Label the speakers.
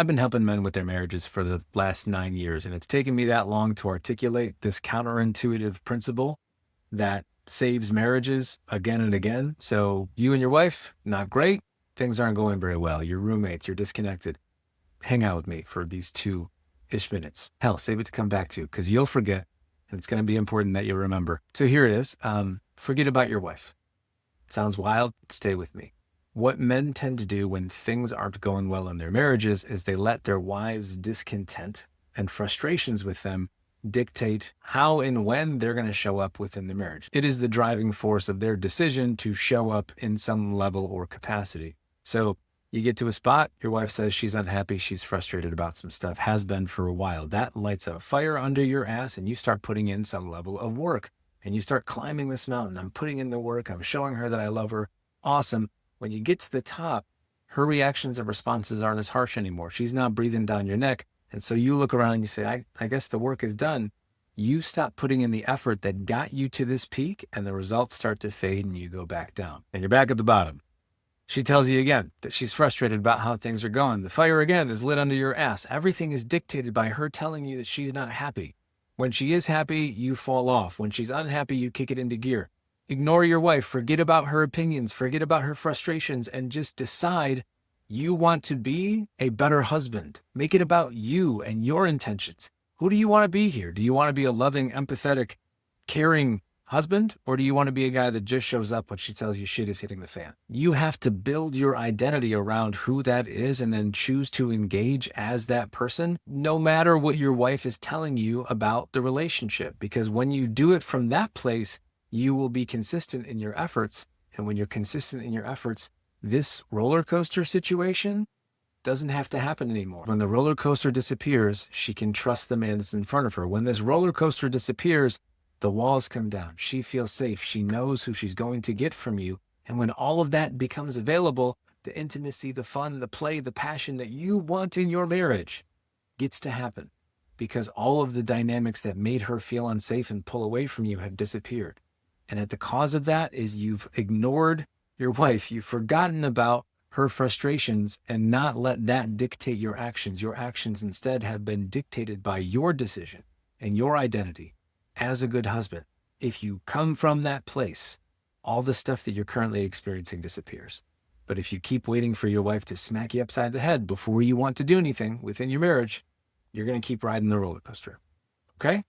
Speaker 1: I've been helping men with their marriages for the last 9 years, and it's taken me that long to articulate this counterintuitive principle that saves marriages again and again. So, you and your wife, not great. Things aren't going very well. Your roommates, you're disconnected. Hang out with me for these 2-ish minutes. Hell, save it to come back to because you'll forget, and it's going to be important that you remember. So, here it is. Forget about your wife. Sounds wild? Stay with me. What men tend to do when things aren't going well in their marriages is they let their wives' discontent and frustrations with them dictate how and when they're going to show up within the marriage. It is the driving force of their decision to show up in some level or capacity. So you get to a spot, your wife says she's unhappy, she's frustrated about some stuff, has been for a while. That lights a fire under your ass, and you start putting in some level of work. And you start climbing this mountain. I'm putting in the work. I'm showing her that I love her. Awesome. When you get to the top, her reactions and responses aren't as harsh anymore. She's not breathing down your neck. And so you look around and you say, I guess the work is done. You stop putting in the effort that got you to this peak, and the results start to fade and you go back down. And you're back at the bottom. She tells you again that she's frustrated about how things are going. The fire again is lit under your ass. Everything is dictated by her telling you that she's not happy. When she is happy, you fall off. When she's unhappy, you kick it into gear. Ignore your wife. Forget about her opinions. Forget about her frustrations and just decide you want to be a better husband. Make it about you and your intentions. Who do you want to be here? Do you want to be a loving, empathetic, caring husband? Or do you want to be a guy that just shows up when she tells you shit is hitting the fan? You have to build your identity around who that is and then choose to engage as that person, no matter what your wife is telling you about the relationship. Because when you do it from that place, you will be consistent in your efforts. And when you're consistent in your efforts, this roller coaster situation doesn't have to happen anymore. When the roller coaster disappears, she can trust the man that's in front of her. When this roller coaster disappears, the walls come down. She feels safe. She knows who she's going to get from you. And when all of that becomes available, the intimacy, the fun, the play, the passion that you want in your marriage gets to happen because all of the dynamics that made her feel unsafe and pull away from you have disappeared. And at the cause of that is you've ignored your wife. You've forgotten about her frustrations and not let that dictate your actions. Your actions instead have been dictated by your decision and your identity as a good husband. If you come from that place, all the stuff that you're currently experiencing disappears. But if you keep waiting for your wife to smack you upside the head before you want to do anything within your marriage, you're going to keep riding the roller coaster. Okay?